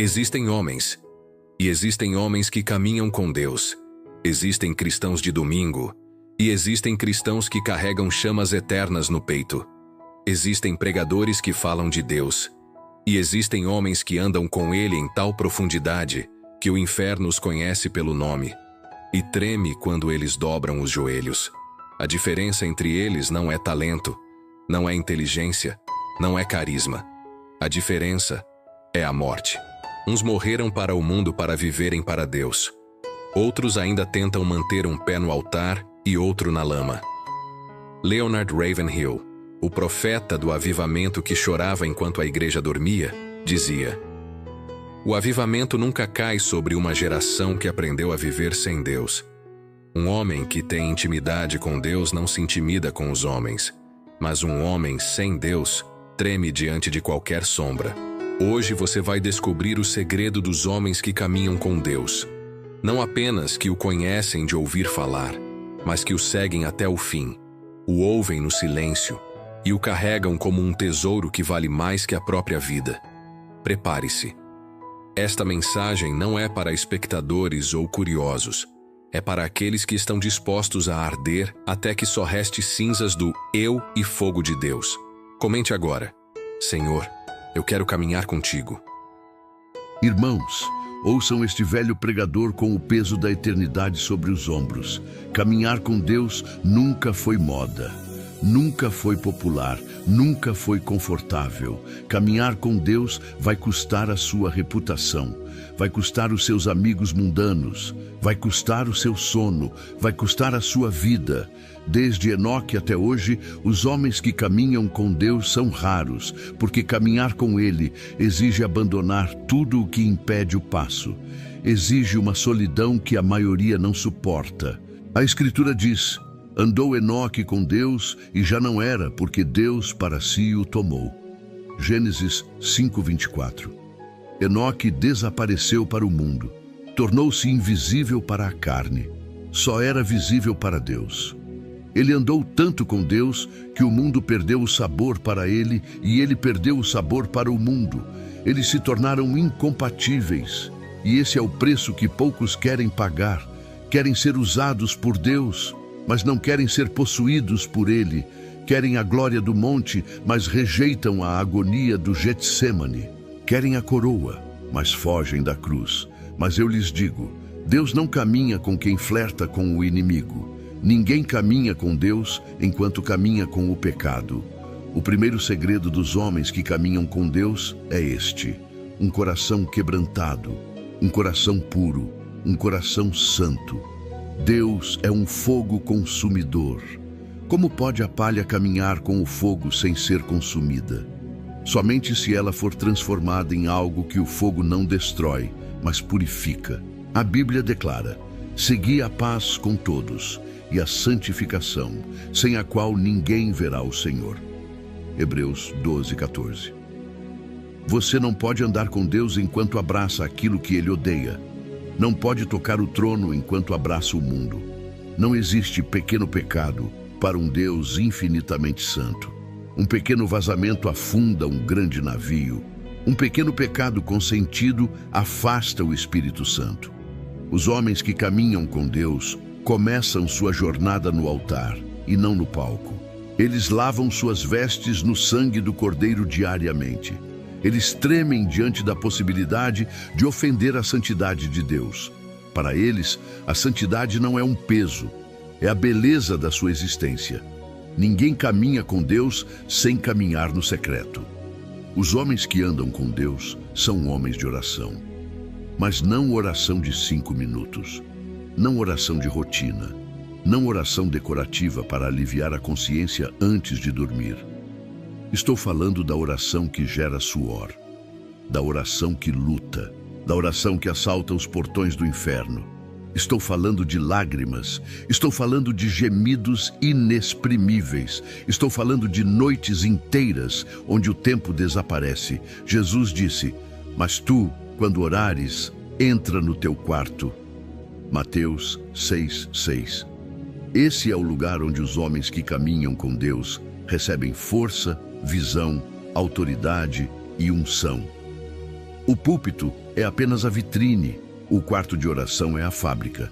Existem homens, e existem homens que caminham com Deus. Existem cristãos de domingo, e existem cristãos que carregam chamas eternas no peito. Existem pregadores que falam de Deus, e existem homens que andam com Ele em tal profundidade que o inferno os conhece pelo nome, e treme quando eles dobram os joelhos. A diferença entre eles não é talento, não é inteligência, não é carisma. A diferença é a morte. Uns morreram para o mundo para viverem para Deus. Outros ainda tentam manter um pé no altar e outro na lama. Leonard Ravenhill, o profeta do avivamento que chorava enquanto a igreja dormia, dizia: o avivamento nunca cai sobre uma geração que aprendeu a viver sem Deus. Um homem que tem intimidade com Deus não se intimida com os homens, mas um homem sem Deus treme diante de qualquer sombra. Hoje você vai descobrir o segredo dos homens que caminham com Deus. Não apenas que o conhecem de ouvir falar, mas que o seguem até o fim, o ouvem no silêncio e o carregam como um tesouro que vale mais que a própria vida. Prepare-se. Esta mensagem não é para espectadores ou curiosos. É para aqueles que estão dispostos a arder até que só reste cinzas do eu e fogo de Deus. Comente agora: Senhor, eu quero caminhar contigo. Irmãos, ouçam este velho pregador com o peso da eternidade sobre os ombros. Caminhar com Deus nunca foi moda, nunca foi popular, nunca foi confortável. Caminhar com Deus vai custar a sua reputação, vai custar os seus amigos mundanos, vai custar o seu sono, vai custar a sua vida. Desde Enoque até hoje, os homens que caminham com Deus são raros, porque caminhar com Ele exige abandonar tudo o que impede o passo. Exige uma solidão que a maioria não suporta. A Escritura diz: andou Enoque com Deus e já não era, porque Deus para si o tomou. Gênesis 5:24. Enoque desapareceu para o mundo, tornou-se invisível para a carne, só era visível para Deus. Ele andou tanto com Deus que o mundo perdeu o sabor para ele e ele perdeu o sabor para o mundo. Eles se tornaram incompatíveis, e esse é o preço que poucos querem pagar. Querem ser usados por Deus, mas não querem ser possuídos por Ele. Querem a glória do monte, mas rejeitam a agonia do Getsêmani. Querem a coroa, mas fogem da cruz. Mas eu lhes digo, Deus não caminha com quem flerta com o inimigo. Ninguém caminha com Deus enquanto caminha com o pecado. O primeiro segredo dos homens que caminham com Deus é este: um coração quebrantado, um coração puro, um coração santo. Deus é um fogo consumidor. Como pode a palha caminhar com o fogo sem ser consumida? Somente se ela for transformada em algo que o fogo não destrói, mas purifica. A Bíblia declara: segui a paz com todos e a santificação, sem a qual ninguém verá o Senhor. Hebreus 12:14. Você não pode andar com Deus enquanto abraça aquilo que Ele odeia. Não pode tocar o trono enquanto abraça o mundo. Não existe pequeno pecado para um Deus infinitamente santo. Um pequeno vazamento afunda um grande navio. Um pequeno pecado consentido afasta o Espírito Santo. Os homens que caminham com Deus começam sua jornada no altar e não no palco. Eles lavam suas vestes no sangue do Cordeiro diariamente. Eles tremem diante da possibilidade de ofender a santidade de Deus. Para eles, a santidade não é um peso, é a beleza da sua existência. Ninguém caminha com Deus sem caminhar no secreto. Os homens que andam com Deus são homens de oração. Mas não oração de 5 minutos. Não oração de rotina, não oração decorativa para aliviar a consciência antes de dormir. Estou falando da oração que gera suor, da oração que luta, da oração que assalta os portões do inferno. Estou falando de lágrimas, estou falando de gemidos inexprimíveis, estou falando de noites inteiras onde o tempo desaparece. Jesus disse: mas tu, quando orares, entra no teu quarto. Mateus 6:6. Esse é o lugar onde os homens que caminham com Deus recebem força, visão, autoridade e unção. O púlpito é apenas a vitrine, o quarto de oração é a fábrica.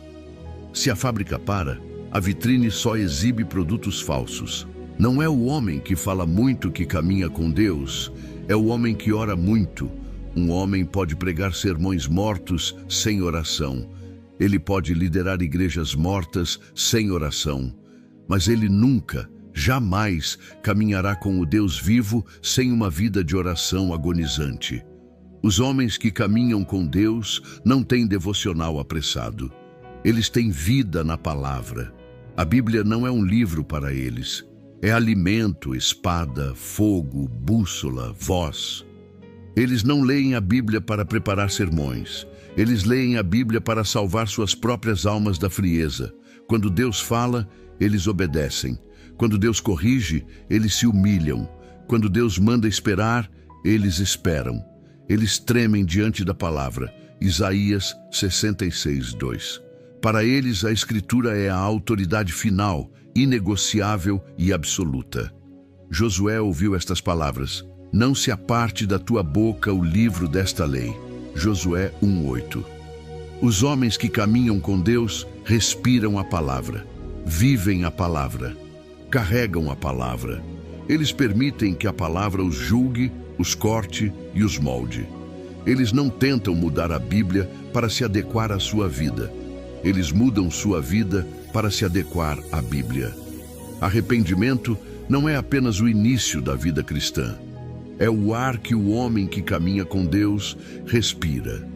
Se a fábrica para, a vitrine só exibe produtos falsos. Não é o homem que fala muito que caminha com Deus, é o homem que ora muito. Um homem pode pregar sermões mortos sem oração. Ele pode liderar igrejas mortas sem oração. Mas ele nunca, jamais caminhará com o Deus vivo sem uma vida de oração agonizante. Os homens que caminham com Deus não têm devocional apressado. Eles têm vida na palavra. A Bíblia não é um livro para eles. É alimento, espada, fogo, bússola, voz. Eles não leem a Bíblia para preparar sermões. Eles leem a Bíblia para salvar suas próprias almas da frieza. Quando Deus fala, eles obedecem. Quando Deus corrige, eles se humilham. Quando Deus manda esperar, eles esperam. Eles tremem diante da palavra. Isaías 66:2. Para eles, a Escritura é a autoridade final, inegociável e absoluta. Josué ouviu estas palavras: não se aparte da tua boca o livro desta lei. Josué 1:8. Os homens que caminham com Deus respiram a palavra, vivem a palavra, carregam a palavra. Eles permitem que a palavra os julgue, os corte e os molde. Eles não tentam mudar a Bíblia para se adequar à sua vida. Eles mudam sua vida para se adequar à Bíblia. Arrependimento não é apenas o início da vida cristã. É o ar que o homem que caminha com Deus respira.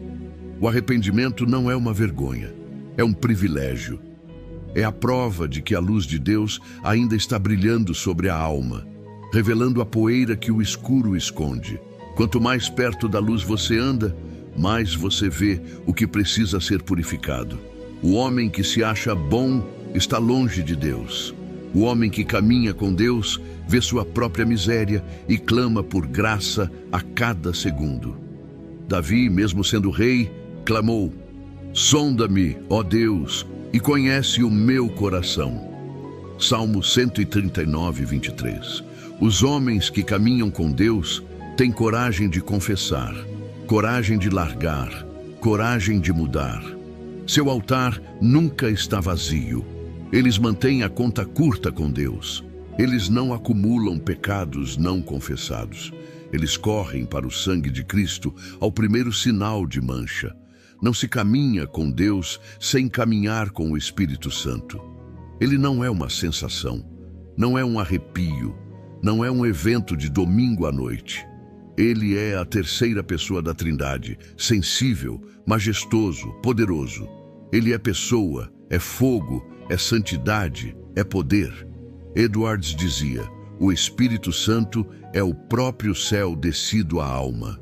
O arrependimento não é uma vergonha, é um privilégio. É a prova de que a luz de Deus ainda está brilhando sobre a alma, revelando a poeira que o escuro esconde. Quanto mais perto da luz você anda, mais você vê o que precisa ser purificado. O homem que se acha bom está longe de Deus. O homem que caminha com Deus vê sua própria miséria e clama por graça a cada segundo. Davi, mesmo sendo rei, clamou: sonda-me, ó Deus, e conhece o meu coração. Salmo 139:23. Os homens que caminham com Deus têm coragem de confessar, coragem de largar, coragem de mudar. Seu altar nunca está vazio. Eles mantêm a conta curta com Deus. Eles não acumulam pecados não confessados. Eles correm para o sangue de Cristo ao primeiro sinal de mancha. Não se caminha com Deus sem caminhar com o Espírito Santo. Ele não é uma sensação, não é um arrepio, não é um evento de domingo à noite. Ele é a terceira pessoa da Trindade, sensível, majestoso, poderoso. Ele é pessoa, é fogo, é santidade, é poder. Edwards dizia: o Espírito Santo é o próprio céu descido à alma.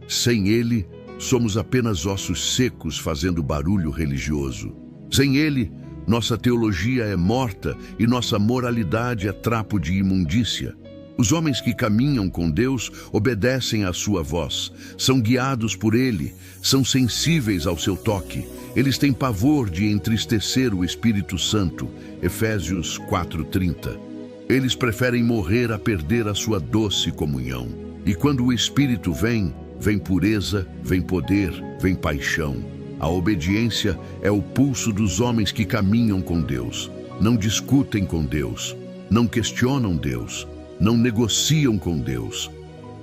Sem ele, somos apenas ossos secos fazendo barulho religioso. Sem ele, nossa teologia é morta e nossa moralidade é trapo de imundícia. Os homens que caminham com Deus obedecem à sua voz, são guiados por Ele, são sensíveis ao seu toque. Eles têm pavor de entristecer o Espírito Santo. Efésios 4:30. Eles preferem morrer a perder a sua doce comunhão. E quando o Espírito vem, vem pureza, vem poder, vem paixão. A obediência é o pulso dos homens que caminham com Deus. Não discutem com Deus, não questionam Deus, não negociam com Deus.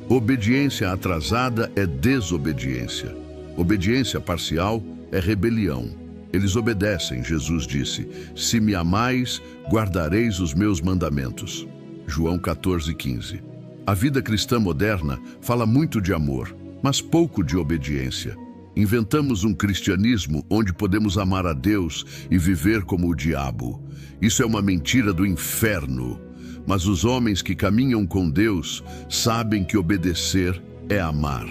Obediência atrasada é desobediência. Obediência parcial é rebelião. Eles obedecem, Jesus disse: se me amais, guardareis os meus mandamentos. João 14:15. A vida cristã moderna fala muito de amor, mas pouco de obediência. Inventamos um cristianismo onde podemos amar a Deus e viver como o diabo. Isso é uma mentira do inferno. Mas os homens que caminham com Deus sabem que obedecer é amar.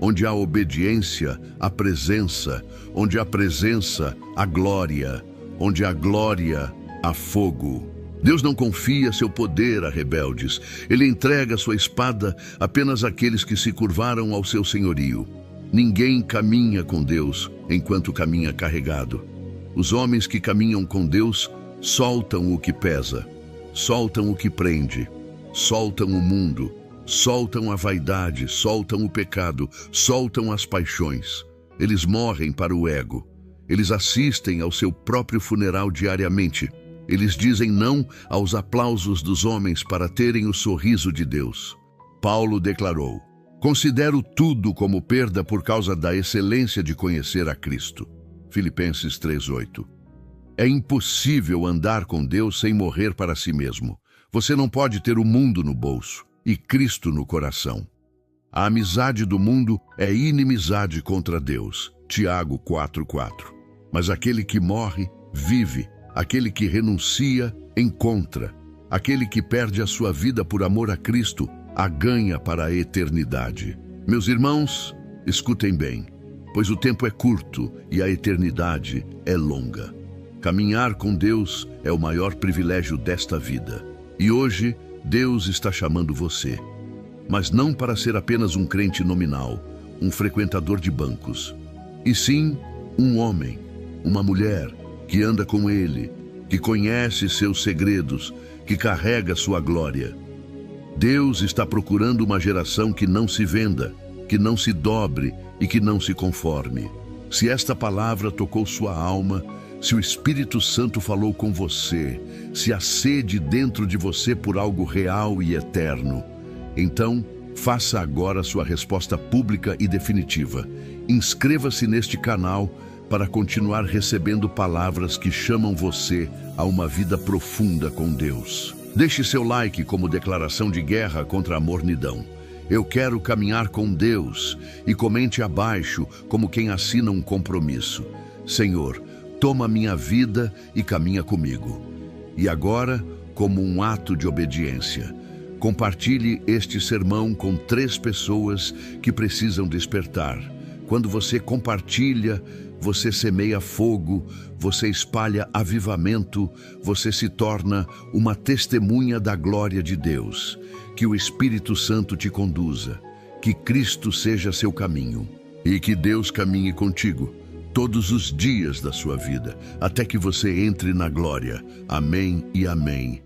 Onde há obediência, há presença. Onde há presença, há glória. Onde há glória, há fogo. Deus não confia seu poder a rebeldes. Ele entrega sua espada apenas àqueles que se curvaram ao seu senhorio. Ninguém caminha com Deus enquanto caminha carregado. Os homens que caminham com Deus soltam o que pesa. Soltam o que prende, soltam o mundo, soltam a vaidade, soltam o pecado, soltam as paixões. Eles morrem para o ego. Eles assistem ao seu próprio funeral diariamente. Eles dizem não aos aplausos dos homens para terem o sorriso de Deus. Paulo declarou: considero tudo como perda por causa da excelência de conhecer a Cristo. Filipenses 3:8. É impossível andar com Deus sem morrer para si mesmo. Você não pode ter o mundo no bolso e Cristo no coração. A amizade do mundo é inimizade contra Deus. Tiago 4:4. Mas aquele que morre, vive. Aquele que renuncia, encontra. Aquele que perde a sua vida por amor a Cristo, a ganha para a eternidade. Meus irmãos, escutem bem, pois o tempo é curto e a eternidade é longa. Caminhar com Deus é o maior privilégio desta vida. E hoje, Deus está chamando você. Mas não para ser apenas um crente nominal, um frequentador de bancos. E sim, um homem, uma mulher que anda com Ele, que conhece seus segredos, que carrega sua glória. Deus está procurando uma geração que não se venda, que não se dobre e que não se conforme. Se esta palavra tocou sua alma, se o Espírito Santo falou com você, se há sede dentro de você por algo real e eterno, então faça agora sua resposta pública e definitiva. Inscreva-se neste canal para continuar recebendo palavras que chamam você a uma vida profunda com Deus. Deixe seu like como declaração de guerra contra a mornidão. Eu quero caminhar com Deus, e comente abaixo como quem assina um compromisso. Senhor, toma minha vida e caminha comigo. E agora, como um ato de obediência, compartilhe este sermão com 3 pessoas que precisam despertar. Quando você compartilha, você semeia fogo, você espalha avivamento, você se torna uma testemunha da glória de Deus. Que o Espírito Santo te conduza, que Cristo seja seu caminho e que Deus caminhe contigo todos os dias da sua vida, até que você entre na glória. Amém e amém.